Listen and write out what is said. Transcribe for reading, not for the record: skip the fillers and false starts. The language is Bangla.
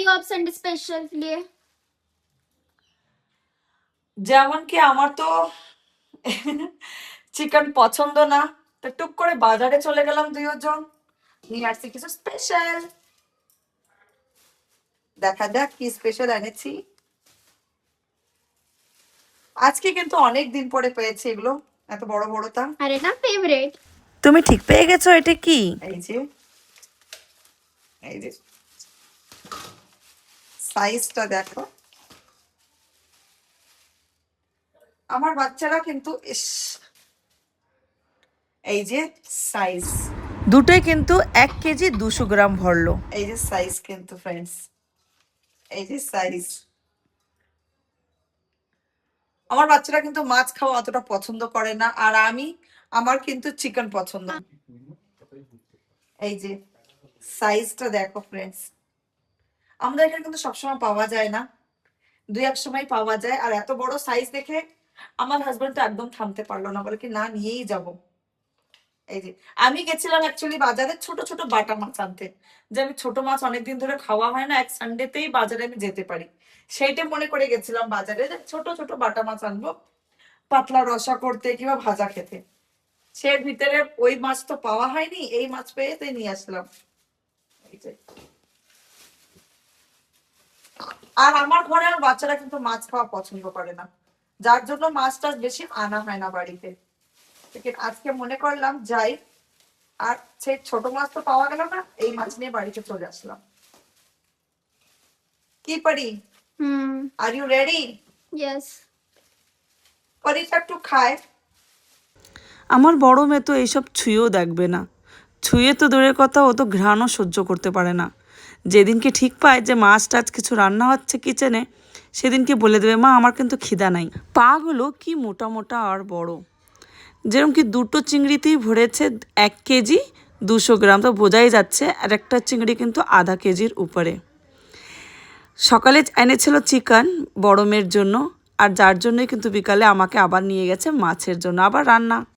रही हो आप संडे स्पेशल के लिए? যেমন কি আমার তো চিকেন পছন্দ না, তো টুক করে বাজারে চলে গেলাম দুজন, নিয়ে আসছি কিছু স্পেশাল। দেখা যাক কি স্পেশাল এনেছি। আজকে কিন্তু অনেক দিন পরে পেয়েছি এগুলো, এত বড় বড়টা। अरे ना फेवरेट। তুমি ঠিক পেয়ে গেছো, এটা কি? এই যে এই যে সাইজটা দেখো, আমার বাচ্চারা কিন্তু ইস, এই যে সাইজ, দুটোই কিন্তু 1 কেজি 200 গ্রাম ভরলো। এই যে সাইজ কিন্তু ফ্রেন্ডস, এই যে সাইজ। আমার বাচ্চারা কিন্তু মাছ খাওয়া অতটা পছন্দ করে না, আর আমার কিন্তু চিকেন পছন্দ। এই যে সাইজটা দেখো ফ্রেন্ডস, আমাদের এখানে কিন্তু সবসময় পাওয়া যায় না, দুই এক সময় পাওয়া যায়। আর এত বড় সাইজ দেখে আমার হাজবেন্ড তো একদম থামতে পারলো না, বলে কি না নিয়েই যাব। এই যে আমি গেছিলাম অ্যাকচুয়ালি বাজারে ছোট ছোট বাটা মাছ আনতে, যে আমি ছোট মাছ অনেকদিন ধরে খাওয়া হয় না, এক সানডেতেই বাজারে আমি যেতে পারি, সেইটা মনে করে গেছিলাম বাজারে, যে ছোট ছোট বাটা মাছ আনবো পাতলা রসা করতে কিংবা ভাজা খেতে। সে ভিতরে ওই মাছ তো পাওয়া হয়নি, এই মাছ পেয়ে তাই নিয়ে আসলাম। এই যে, আর আমার ঘরে আমার বাচ্চারা কিন্তু মাছ খাওয়া পছন্দ করে না, যার জন্য মাছ টাছ বেশি আনা হয় না বাড়িতে। লেকিন আজকে মনে করলাম যাই, আর সেই ছোট মাছ তো পাওয়া গেল না, এই মাছ নিয়ে বাড়িতে চলে আসলাম। কি পারি, আর ইউ রেডি? यस। পরিটা একটু খায়। আমার বড় মেয়ে তো এইসব ছুঁয়েও দেখবে না। ছুঁয়ে তো দূরের কথা, ও তো ঘ্রাণও সহ্য করতে পারে না। যেদিনকে ঠিক পায় যে মাছ টাছ কিছু রান্না হচ্ছে কিচেনে, সেদিনকে বলে দেবে মা আমার কিন্তু খিদা নাই। পাগুলো কি মোটা মোটা আর বড়, যেরকম কি দুটো চিংড়িতেই ভরেছে 1 কেজি 200 গ্রাম, তো বোঝাই যাচ্ছে আর একটা চিংড়ি কিন্তু আধা কেজির উপরে। সকালে এনেছিল চিকেন বড় মেয়ের জন্য, আর যার জন্যই কিন্তু বিকালে আমাকে আবার নিয়ে গেছে মাছের জন্য আবার রান্না।